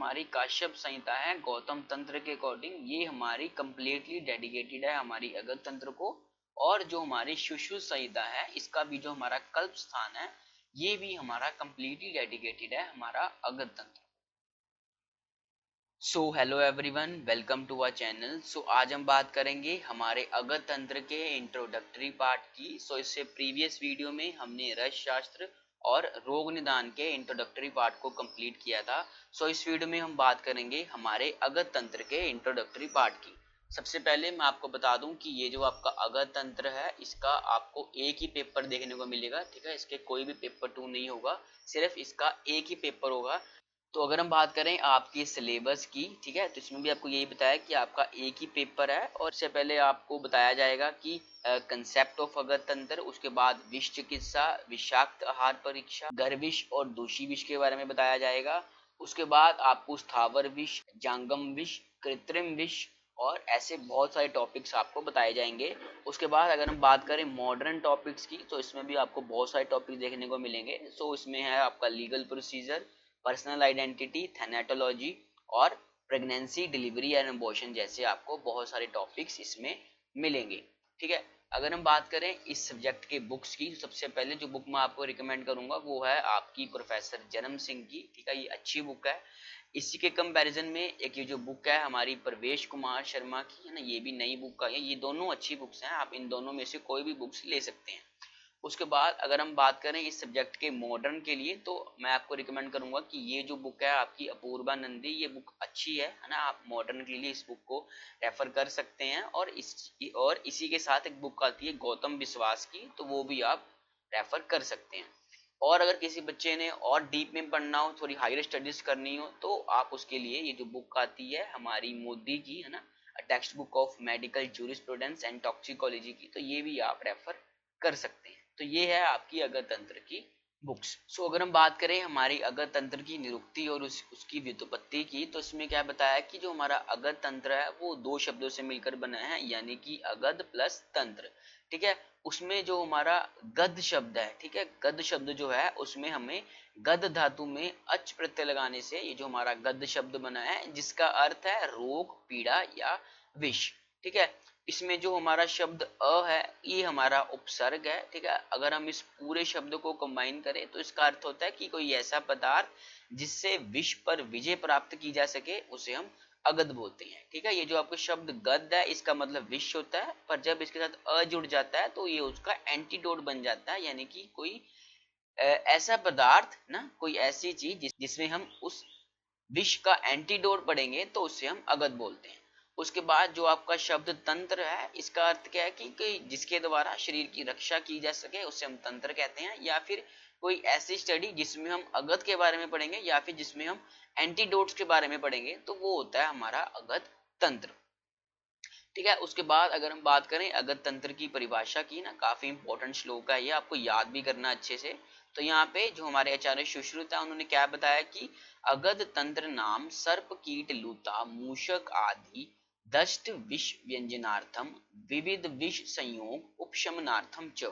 हमारी काश्यप संहिता है गौतम तंत्र के अकॉर्डिंग, ये हमारी कंप्लीटली डेडिकेटेड है हमारी अगध तंत्र को। और जो हमारी सुश्रुत संहिता है इसका भी जो हमारा कल्प स्थान है ये भी हमारा कंप्लीटली डेडिकेटेड है हमारा अगध तंत्र। So hello everyone, welcome to our channel. So आज हम बात करेंगे हमारे अगध तंत्र के इंट्रोडक्टरी पार्ट की। सो इससे प्रीवियस वीडियो में हमने रस शास्त्र और रोग निदान के इंट्रोडक्टरी पार्ट को कंप्लीट किया था। सो इस वीडियो में हम बात करेंगे हमारे अगध तंत्र के इंट्रोडक्टरी पार्ट की। सबसे पहले मैं आपको बता दूं कि ये जो आपका अगध तंत्र है इसका आपको एक ही पेपर देखने को मिलेगा, ठीक है। इसके कोई भी पेपर 2 नहीं होगा, सिर्फ इसका एक ही पेपर होगा। तो अगर हम बात करें आपके सिलेबस की, ठीक है, तो इसमें भी आपको यही बताया कि आपका एक ही पेपर है। और इससे पहले आपको बताया जाएगा कि कंसेप्ट ऑफ अगध तंत्र, उसके बाद विष चिकित्सा, विषाक्त आहार परीक्षा, गर्विष और दूषी विष के बारे में बताया जाएगा। उसके बाद आपको स्थावर विष, जांगम विष, कृत्रिम विष और ऐसे बहुत सारे टॉपिक्स आपको बताए जाएंगे। उसके बाद अगर हम बात करें मॉडर्न टॉपिक्स की, तो इसमें भी आपको बहुत सारे टॉपिक देखने को मिलेंगे। सो इसमें है आपका लीगल प्रोसीजर, पर्सनल आइडेंटिटी, थैनेटोलॉजी और प्रेगनेंसी, डिलीवरी एंड अबॉर्शन जैसे आपको बहुत सारे टॉपिक्स इसमें मिलेंगे, ठीक है। अगर हम बात करें इस सब्जेक्ट के बुक्स की, तो सबसे पहले जो बुक मैं आपको रिकमेंड करूंगा वो है आपकी प्रोफेसर जन्म सिंह की, ठीक है। ये अच्छी बुक है। इसी के कंपैरिजन में एक ये जो बुक है हमारी प्रवेश कुमार शर्मा की है ना, ये भी नई बुक है। ये दोनों अच्छी बुक्स हैं, आप इन दोनों में से कोई भी बुक्स ले सकते हैं। उसके बाद अगर हम बात करें इस सब्जेक्ट के मॉडर्न के लिए, तो मैं आपको रिकमेंड करूंगा कि ये जो बुक है आपकी अपूर्वा नंदी, ये बुक अच्छी है ना। आप मॉडर्न के लिए इस बुक को रेफर कर सकते हैं। और इसी के साथ एक बुक आती है गौतम विश्वास की, तो वो भी आप रेफर कर सकते हैं। और अगर किसी बच्चे ने और डीप में पढ़ना हो, थोड़ी हायर स्टडीज करनी हो, तो आप उसके लिए ये जो बुक आती है हमारी मोदी की है ना, text book of medical jurisprudence and toxicology की, तो ये भी आप रेफर कर सकते हैं। तो ये है आपकी अगध तंत्र की बुक्स। सो अगर हम बात करें हमारी अगध तंत्र की निरुक्ति और उसकी व्युत्पत्ति की, तो इसमें क्या बताया कि जो हमारा अगध तंत्र है वो दो शब्दों से मिलकर बना है, यानी कि अगध प्लस तंत्र, ठीक है। उसमें जो हमारा गद शब्द है, ठीक है, गद शब्द जो है उसमें हमें गद धातु में अच प्रत्यय लगाने से ये जो हमारा गद शब्द बना है, जिसका अर्थ है रोग, पीड़ा या विष, ठीक है। इसमें जो हमारा शब्द अ है ये हमारा उपसर्ग है, ठीक है। अगर हम इस पूरे शब्द को कंबाइन करें तो इसका अर्थ होता है कि कोई ऐसा पदार्थ जिससे विष पर विजय प्राप्त की जा सके उसे हम अगध बोलते हैं, ठीक है। ये जो आपका शब्द गद है इसका मतलब विष होता है, पर जब इसके साथ अ जुड़ जाता है तो ये उसका एंटीडोट बन जाता है, यानी कि कोई ऐसा पदार्थ ना, कोई ऐसी चीज जिसमें हम उस विष का एंटीडोट पढ़ेंगे तो उसे हम अगध बोलते हैं। उसके बाद जो आपका शब्द तंत्र है, इसका अर्थ क्या है कि जिसके द्वारा शरीर की रक्षा की जा सके उसे हम तंत्र कहते हैं। या फिर कोई ऐसी स्टडी जिसमें हम अगध के बारे में पढ़ेंगे या फिर जिसमें हम एंटीडोट्स के बारे में पढ़ेंगे, तो वो होता है हमारा अगध तंत्र, ठीक है। उसके बाद अगर हम बात करें अगध तंत्र की परिभाषा की ना, काफी इंपॉर्टेंट श्लोक है ये, आपको याद भी करना अच्छे से। तो यहाँ पे जो हमारे आचार्य सुश्रुत है उन्होंने क्या बताया कि अगध तंत्र नाम सर्प कीट लूता मूषक आदि दष्ट विष व्यंजनार्थम विविध विष संयोग उपशमनार्थम च,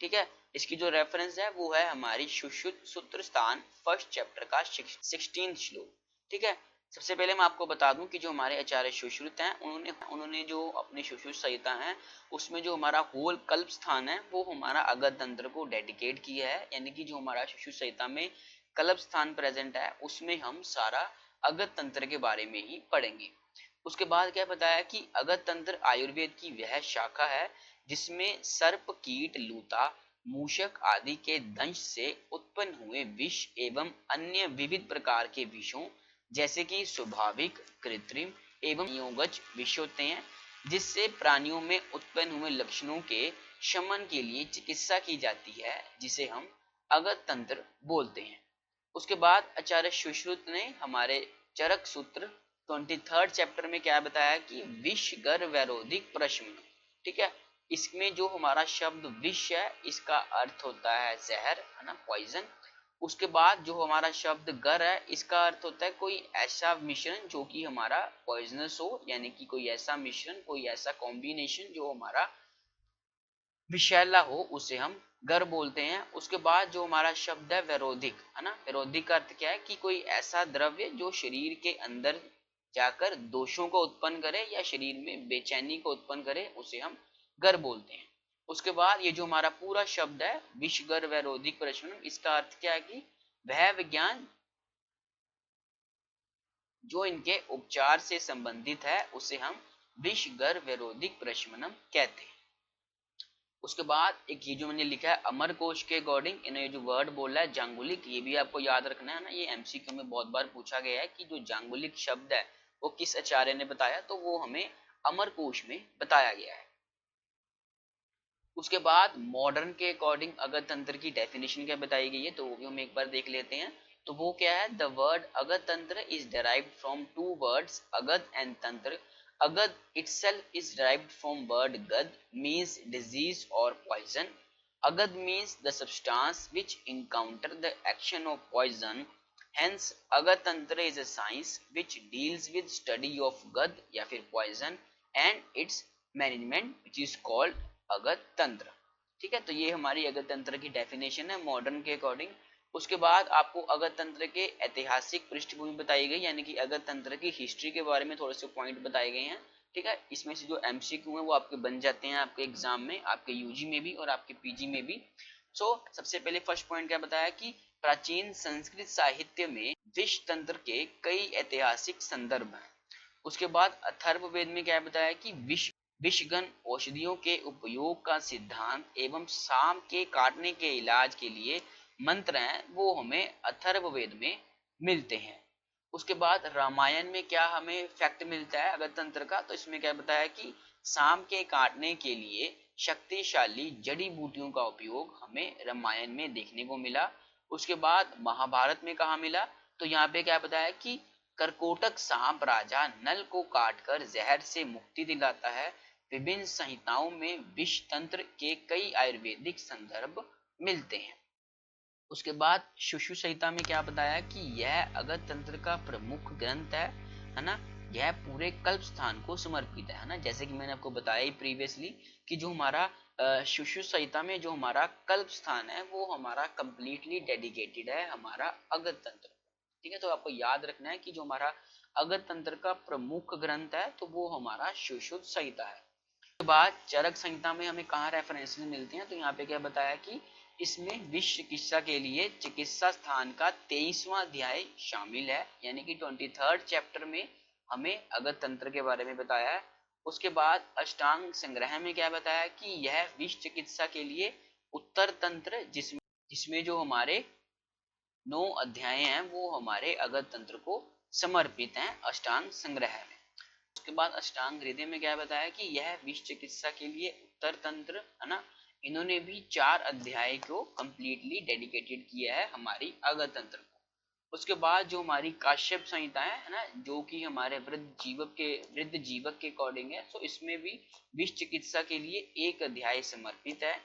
ठीक है। इसकी जो रेफरेंस है वो है हमारी सुश्रुत सूत्र स्थान फर्स्ट चैप्टर का 16 श्लोक, ठीक है। सबसे पहले मैं आपको बता दूं कि जो हमारे आचार्य सुश्रुत हैं उन्होंने जो अपनी सुश्रुत संहिता है उसमें जो हमारा होल कल्प स्थान है वो हमारा अगध तंत्र को डेडिकेट किया है, यानी कि जो हमारा सुश्रुत संहिता में कल्प स्थान प्रेजेंट है उसमें हम सारा अगध तंत्र के बारे में ही पढ़ेंगे। उसके बाद क्या बताया कि अगध तंत्र आयुर्वेद की वह शाखा है जिसमें सर्प, कीट, लूता, मूषक आदि के दंश से उत्पन्न हुए विष एवं अन्य विविध प्रकार के विषों जैसे कि स्वाभाविक, कृत्रिम एवं संयोगज विष होते हैं, जिससे प्राणियों में उत्पन्न हुए लक्षणों के शमन के लिए चिकित्सा की जाती है, जिसे हम अगध तंत्र बोलते हैं। उसके बाद आचार्य सुश्रुत ने हमारे चरक सूत्र 23rd चैप्टर में क्या बताया कि विष गर वैरोधिक प्रश्न, ठीक है। इसमें जो हमारा शब्द विष है इसका अर्थ होता है जहर, है ना, पॉइजन। उसके बाद जो हमारा शब्द गर है इसका अर्थ होता है कोई ऐसा मिश्रण जो कि हमारा पॉइजनस हो, यानी कि कोई ऐसा मिश्रण, कोई ऐसा कॉम्बिनेशन जो हमारा विषैला हो उसे हम गर बोलते हैं। उसके बाद जो हमारा शब्द है विरोधिक, है ना, विरोधिक का अर्थ क्या है कि कोई ऐसा द्रव्य जो शरीर के अंदर जाकर दोषों को उत्पन्न करे या शरीर में बेचैनी को उत्पन्न करे उसे हम गर बोलते हैं। उसके बाद ये जो हमारा पूरा शब्द है विषगर विरोधिक प्रश्न, इसका अर्थ क्या है कि वह विज्ञान जो इनके उपचार से संबंधित है उसे हम विषगर विरोधिक प्रशमनम कहते हैं। उसके बाद एक ये जो मैंने लिखा है अमरकोश के अकॉर्डिंग, इन्हें जो वर्ड बोला है जांगुलिक, ये भी आपको याद रखना है ना, ये एमसीक्यू में बहुत बार पूछा गया है कि जो जांगुलिक शब्द है वो किस आचार्य ने बताया, तो वो हमें अमरकोश में बताया गया है। उसके बाद मॉडर्न के अकॉर्डिंग अगध तंत्र की डेफिनेशन क्या बताई गई है, तो वो भी हम एक बार देख लेते हैं। तो वो क्या है, द वर्ड अगध तंत्र is derived from two words अगध एंड तंत्र। अगध itself is derived from word gad means disease or poison. Agad means the substance which encounter the action of poison. Hence Agad tantra is a science which deals with study of gad या फिर poison and its management which is called अगध तंत्र। ठीक है, तो ये हमारी अगध तंत्र की डेफिनेशन है मॉडर्न के अकॉर्डिंग। उसके बाद आपको अगध तंत्र के ऐतिहासिक पृष्ठभूमि बताई गई, यानी कि अगध तंत्र की हिस्ट्री के बारे में थोड़े से पॉइंट बताए गए हैं। ठीक है, इसमें से जो एमसीक्यू है वो आपके बन जाते हैं आपके एग्जाम में, आपके यूजी में भी और आपके पीजी में भी। सबसे पहले फर्स्ट पॉइंट क्या बताया कि प्राचीन संस्कृत साहित्य में विष तंत्र के कई ऐतिहासिक संदर्भ हैं। उसके बाद अथर्ववेद में क्या बताया कि विषगन औषधियों के उपयोग का सिद्धांत एवं सांप के काटने के इलाज के लिए मंत्र हैं, वो हमें अथर्ववेद में मिलते हैं। उसके बाद रामायण में क्या हमें फैक्ट मिलता है अगध तंत्र का, तो इसमें क्या बताया कि सांप के काटने के लिए शक्तिशाली जड़ी बूटियों का उपयोग हमें रामायण में देखने को मिला। उसके बाद महाभारत में कहा मिला, तो यहाँ पे क्या बताया कि करकोटक सांप राजा नल को काटकर जहर से मुक्ति दिलाता है। विभिन्न संहिताओं में विष तंत्र के कई आयुर्वेदिक संदर्भ मिलते हैं। उसके बाद सुश्रु संहिता में क्या बताया कि यह अगध तंत्र का प्रमुख ग्रंथ है ना, यह पूरे कल्प स्थान को समर्पित है ना, जैसे कि मैंने आपको बताया ही प्रीवियसली कि जो हमारा सुश्रु संहिता में जो हमारा कल्प स्थान है वो हमारा कंप्लीटली डेडिकेटेड है हमारा अगध तंत्र। ठीक है, तो आपको याद रखना है कि जो हमारा अगध तंत्र का प्रमुख ग्रंथ है तो वो हमारा सुश्रुत संहिता है। उसके बाद चरक संहिता में हमें कहाँ रेफरेंसेस मिलते हैं, तो यहाँ पे क्या बताया कि इसमें विष चिकित्सा के लिए चिकित्सा स्थान का 23वां अध्याय शामिल है, यानी कि 23rd चैप्टर में हमें अगध तंत्र के बारे में बताया है। उसके बाद अष्टांग संग्रह में क्या बताया कि यह विष चिकित्सा के लिए उत्तर तंत्र जिसमें जो हमारे 9 अध्याय हैं वो हमारे अगध तंत्र को समर्पित हैं अष्टांग संग्रह में। उसके बाद अष्टांग हृदय में क्या बताया कि यह विष चिकित्सा के लिए उत्तर तंत्र है ना, इन्होंने भी 4 अध्याय को कंप्लीटली डेडिकेटेड किया है हमारी अगध तंत्र को। उसके बाद जो हमारी काश्यप संहिता है ना, जो कि हमारे वृद्ध जीवक के अकॉर्डिंग है, तो इसमें भी विष चिकित्सा के लिए एक अध्याय समर्पित है।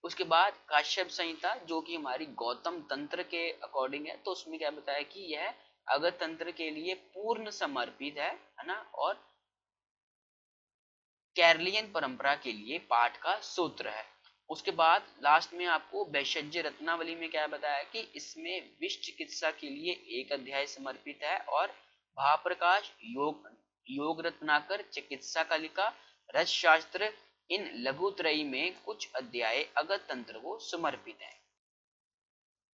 उसके बाद काश्यप संहिता जो कि हमारी गौतम तंत्र के अकॉर्डिंग है, तो उसमें क्या बताया कि यह अगध तंत्र के लिए पूर्ण समर्पित है ना, और कैरलियन परंपरा के लिए पाठ का सूत्र है। उसके बाद लास्ट में आपको वैशज्य रत्नावली में क्या बताया कि इसमें विष चिकित्सा के लिए एक अध्याय समर्पित है, और भाप्रकाश योग रत्नाकर चिकित्सा कालिका रस शास्त्र इन लघुत्रयी में कुछ अध्याय अगध तंत्र को समर्पित है।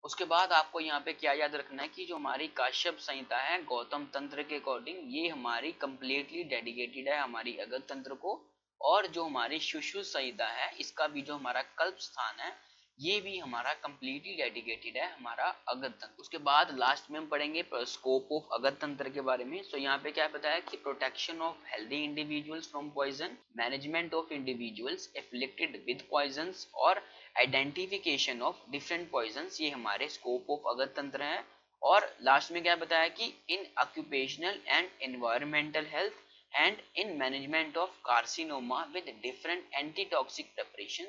उसके बाद आपको यहाँ पे क्या याद रखना है कि जो हमारी काश्यप संहिता है गौतम तंत्र के अकॉर्डिंग ये हमारी कंप्लीटली डेडिकेटेड है हमारी अगध तंत्र को, और जो हमारी सुश्रुत संहिता है इसका भी जो हमारा कल्प स्थान है ये भी हमारा कंप्लीटली डेडिकेटेड है हमारा अगध तंत्र। उसके बाद लास्ट में हम पढ़ेंगे स्कोप ऑफ अगध तंत्र के बारे में। सो यहाँ पे क्या बताया कि protection of healthy individuals from poison, management of individuals afflicted with poisons और आइडेंटिफिकेशन ऑफ डिफरेंट पॉइजन्स, ये हमारे स्कोप ऑफ अगध तंत्र है। और लास्ट में क्या बताया कि इन occupational and environmental health and in management of carcinoma with different antitoxic preparation,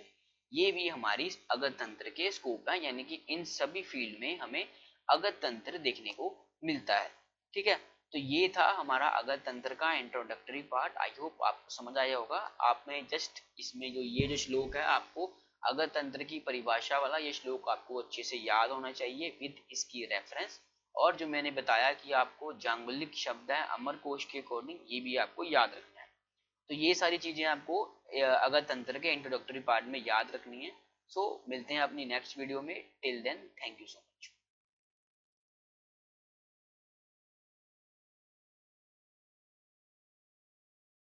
ये भी हमारी अगध तंत्र के स्कोप है, यानी कि इन सभी फील्ड में हमें अगध तंत्र देखने को मिलता है। ठीक है, तो ये था हमारा अगध तंत्र का इंट्रोडक्टरी पार्ट। आई होप आपको समझ आया होगा। आपने जस्ट इसमें जो ये जो श्लोक है आपको अगर तंत्र की परिभाषा वाला ये श्लोक आपको अच्छे से याद होना चाहिए विद इसकी रेफरेंस। और जो मैंने बताया कि आपको जांगलिक शब्द है अमरकोश के अकॉर्डिंग, ये भी आपको याद रखना है। तो ये सारी चीजें आपको अगर तंत्र के इंट्रोडक्टरी पार्ट में याद रखनी है। सो मिलते हैं अपनी नेक्स्ट वीडियो में। Till then thank you so much.